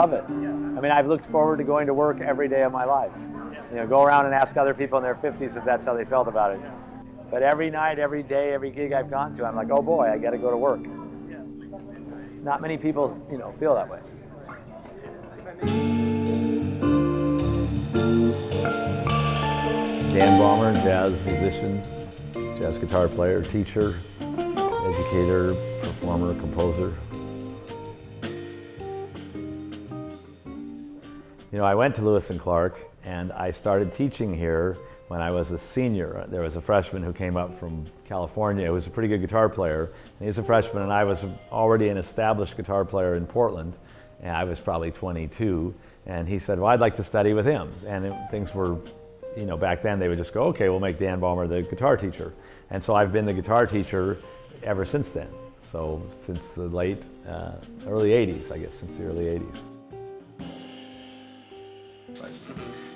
love it. I mean, I've looked forward to going to work every day of my life. You know, go around and ask other people in their 50s if that's how they felt about it. But every night, every day, every gig I've gone to, I'm like, oh boy, I got to go to work. Not many people, you know, feel that way. Dan Balmer, jazz musician, jazz guitar player, teacher, educator, performer, composer. You know, I went to Lewis and Clark and I started teaching here when I was a senior. There was a freshman who came up from California who was a pretty good guitar player. And he's a freshman and I was already an established guitar player in Portland. And I was probably 22. And he said, well, I'd like to study with him. And things were, you know, back then they would just go, okay, we'll make Dan Balmer the guitar teacher. And so I've been the guitar teacher ever since then. So since the early 80s, I guess, since the early 80s.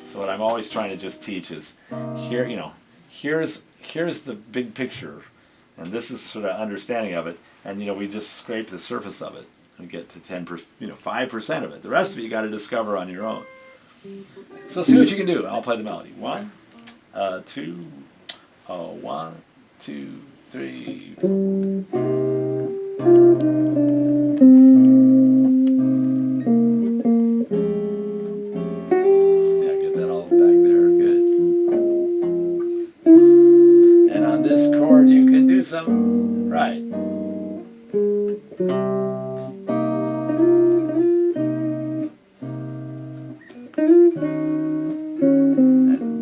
So what I'm always trying to just teach is, here, you know, here's the big picture, and this is sort of understanding of it, and you know, we just scrape the surface of it and get to 10%, you know, 5% of it. The rest of it you got to discover on your own. So see what you can do. I'll play the melody. 1, 2, 1, 2, 3. Right. And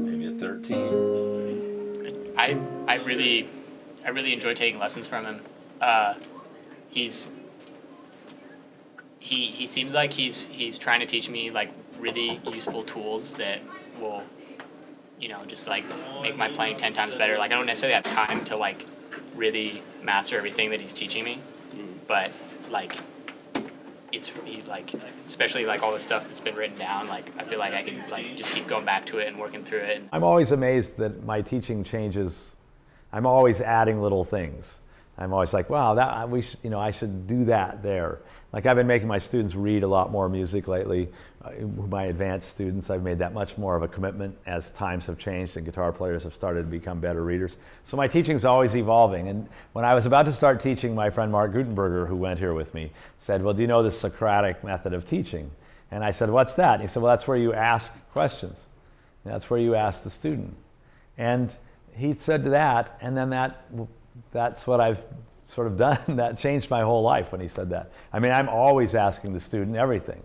maybe a 13. I really enjoy taking lessons from him. He seems like he's trying to teach me like really useful tools that will, you know, just like make my playing 10 times better. Like I don't necessarily have time to like really master everything that he's teaching me, but like especially like all the stuff that's been written down, like I feel like I can like just keep going back to it and working through it. I'm always amazed that my teaching changes. I'm always adding little things. I'm always like, wow, that I should do that there. Like I've been making my students read a lot more music lately. My advanced students, I've made that much more of a commitment as times have changed and guitar players have started to become better readers. So my teaching's always evolving. And when I was about to start teaching, my friend Mark Gutenberger, who went here with me, said, well, do you know the Socratic method of teaching? And I said, what's that? And he said, well, that's where you ask questions. That's where you ask the student. And he said that, and then that's what I've sort of done. That changed my whole life when he said that. I mean, I'm always asking the student everything.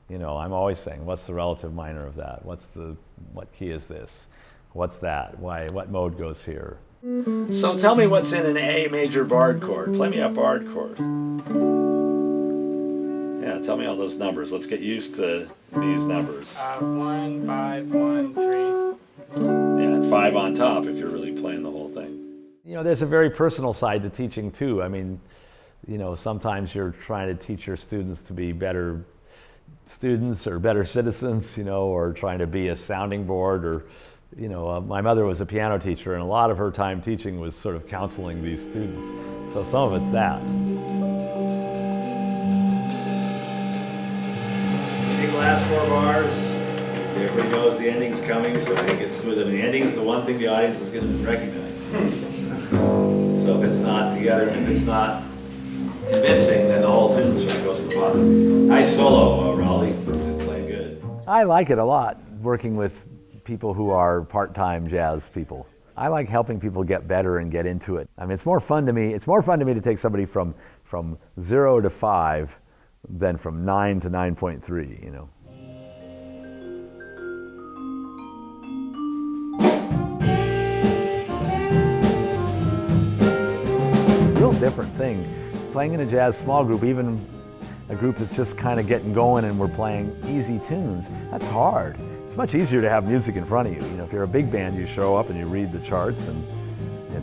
You know, I'm always saying, what's the relative minor of that? What key is this? What's that? Why? What mode goes here? So tell me what's in an A major barred chord. Play me a barred chord. Yeah, tell me all those numbers. Let's get used to these numbers. 1, 5, 1, 3. Yeah, and 5 on top if you're really playing the whole thing. You know, there's a very personal side to teaching too. I mean, you know, sometimes you're trying to teach your students to be better students or better citizens, you know, or trying to be a sounding board, or, you know, my mother was a piano teacher and a lot of her time teaching was sort of counseling these students. So some of it's that. Any last 4 bars? Everybody knows the ending's coming, so I think it's smooth. I mean, the ending is the one thing the audience is going to recognize. So if it's not together and if it's not convincing, then the whole tune sort of goes to the bottom. Nice solo, Raleigh. Playing good. I like it a lot, working with people who are part-time jazz people. I like helping people get better and get into it. I mean, it's more fun to me to take somebody from 0 to 5 than from 9 to 9.3, you know. It's a real different thing. Playing in a jazz small group, even a group that's just kind of getting going and we're playing easy tunes, that's hard. It's much easier to have music in front of you. You know, if you're a big band, you show up and you read the charts and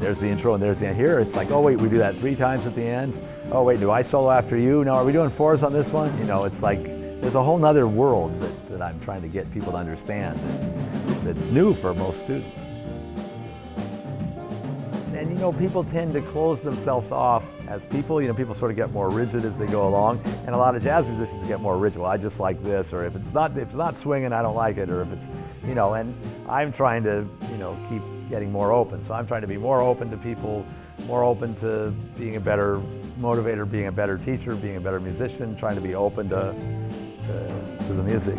there's the intro and there's the end. Here it's like, oh wait, we do that 3 times at the end. Oh wait, do I solo after you? No, are we doing 4s on this one? You know, it's like, there's a whole nother world that I'm trying to get people to understand that's new for most students. And people tend to close themselves off as people. People sort of get more rigid as they go along, and a lot of jazz musicians get more rigid. Well, I just like this, or if it's not swinging, I don't like it, or if it's, and I'm trying to, keep getting more open. So I'm trying to be more open to people, more open to being a better motivator, being a better teacher, being a better musician, trying to be open to the music.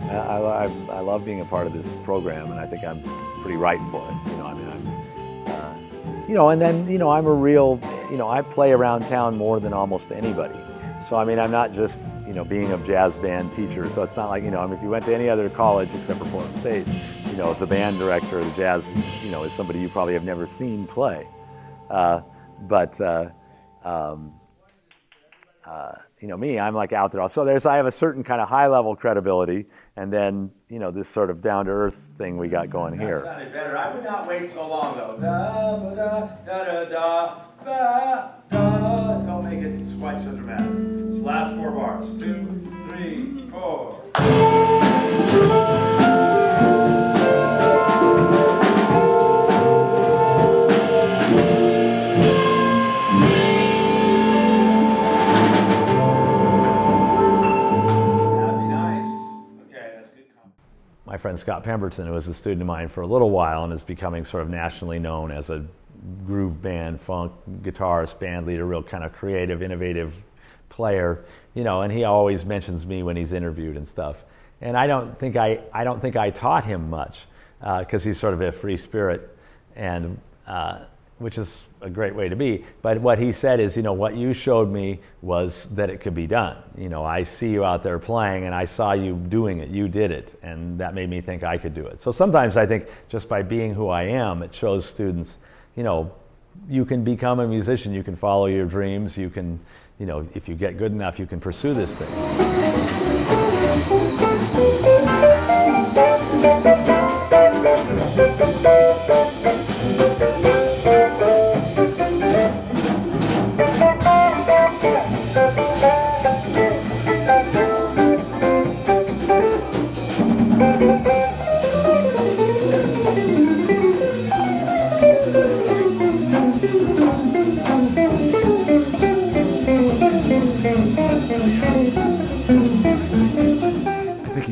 I love being a part of this program, and I think I'm pretty right for it. And then, I'm a real, I play around town more than almost anybody. So, I'm not just, being a jazz band teacher. So it's not like, if you went to any other college except for Portland State, the band director of the jazz, is somebody you probably have never seen play. Me, I'm like out there. So I have a certain kind of high-level credibility, and then, this sort of down-to-earth thing we got going here. That sounded better. I would not wait so long, though. Da, ba, da, da, da, da, ba, da. Don't make it quite so dramatic. It's last 4 bars. 2, 3, 4. My friend Scott Pemberton, who was a student of mine for a little while and is becoming sort of nationally known as a groove band, funk guitarist, band leader, real kind of creative, innovative player, and he always mentions me when he's interviewed and stuff. And I don't think I taught him much, because he's sort of a free spirit, and which is a great way to be. But what he said is, what you showed me was that it could be done. I see you out there playing, and I saw you doing it. You did it, and that made me think I could do it. So sometimes I think just by being who I am, it shows students, you can become a musician, you can follow your dreams, you can, if you get good enough, you can pursue this thing.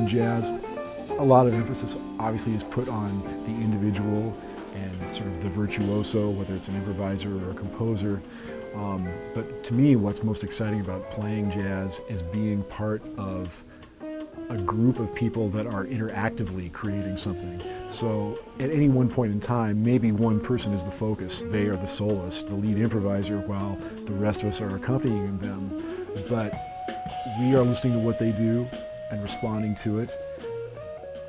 Jazz, a lot of emphasis obviously is put on the individual and sort of the virtuoso, whether it's an improviser or a composer. But to me, what's most exciting about playing jazz is being part of a group of people that are interactively creating something. So at any one point in time, maybe one person is the focus. They are the soloist, the lead improviser, while the rest of us are accompanying them. But we are listening to what they do and responding to it.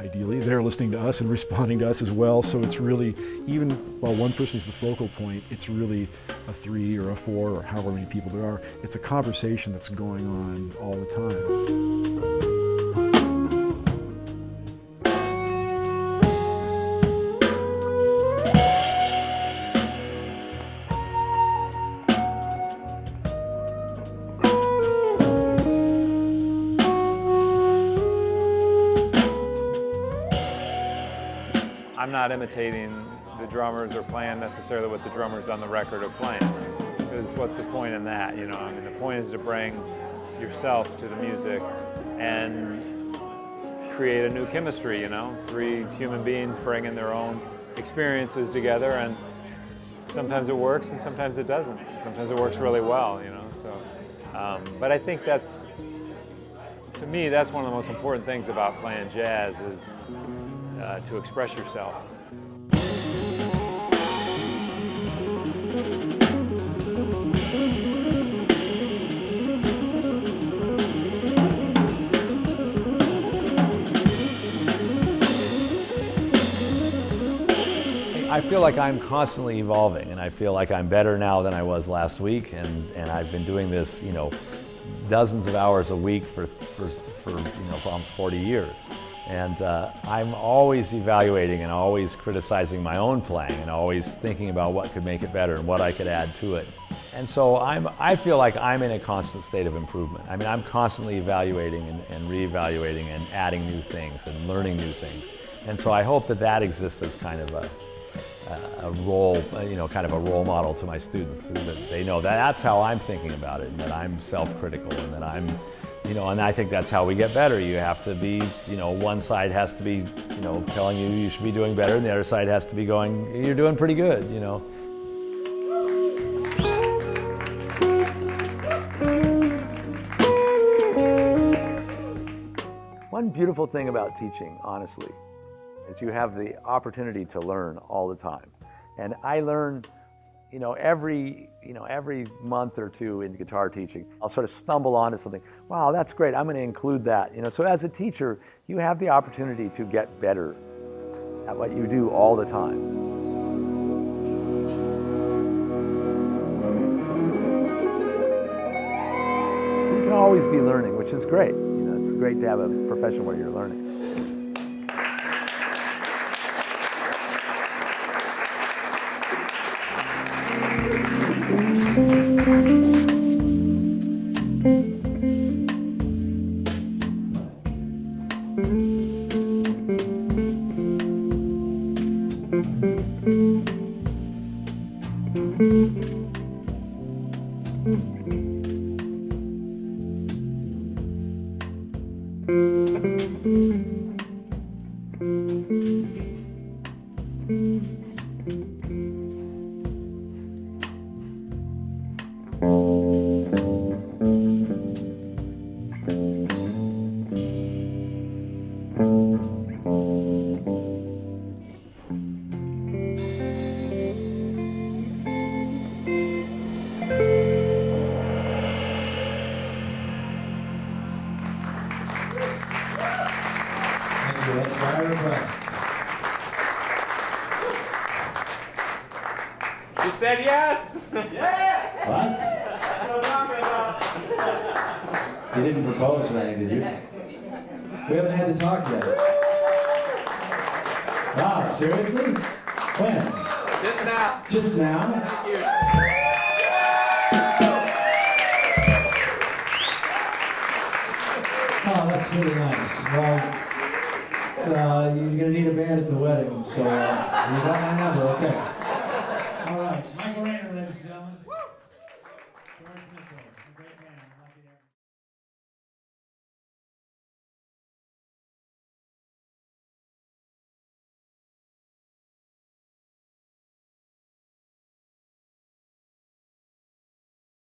Ideally, they're listening to us and responding to us as well. So it's really, even while one person is the focal point, it's really a 3 or a 4 or however many people there are. It's a conversation that's going on all the time. I'm not imitating the drummers or playing necessarily what the drummers on the record are playing. Because what's the point in that? The point is to bring yourself to the music and create a new chemistry, 3 human beings bringing their own experiences together, and sometimes it works and sometimes it doesn't. Sometimes it works really well, but I think to me, that's one of the most important things about playing jazz is to express yourself. I feel like I'm constantly evolving, and I feel like I'm better now than I was last week, and I've been doing this, dozens of hours a week for almost 40 years. And I'm always evaluating and always criticizing my own playing and always thinking about what could make it better and what I could add to it. And so I feel like I'm in a constant state of improvement. I'm constantly evaluating and reevaluating and adding new things and learning new things. And so I hope that exists as kind of a role, kind of a role model to my students. So that they know that that's how I'm thinking about it, and that I'm self-critical, and that I'm, and I think that's how we get better. You have to be, one side has to be, telling you should be doing better, and the other side has to be going, you're doing pretty good, One beautiful thing about teaching, honestly, is you have the opportunity to learn all the time. And I learn, every month or two in guitar teaching, I'll sort of stumble onto something. Wow, that's great, I'm going to include that. So as a teacher, you have the opportunity to get better at what you do all the time. So you can always be learning, which is great. It's great to have a profession where you're learning. You said yes? Yes! What? That's what I'm talking about. You didn't propose or anything, did you? We haven't had the talk yet. Wow, seriously? When? Just now. Just now? Here. Oh, that's really nice. Well, you're going to need a band at the wedding, so you got my number, okay. All right, Micheal Raynor, ladies and gentlemen. George Mitchell, a great man.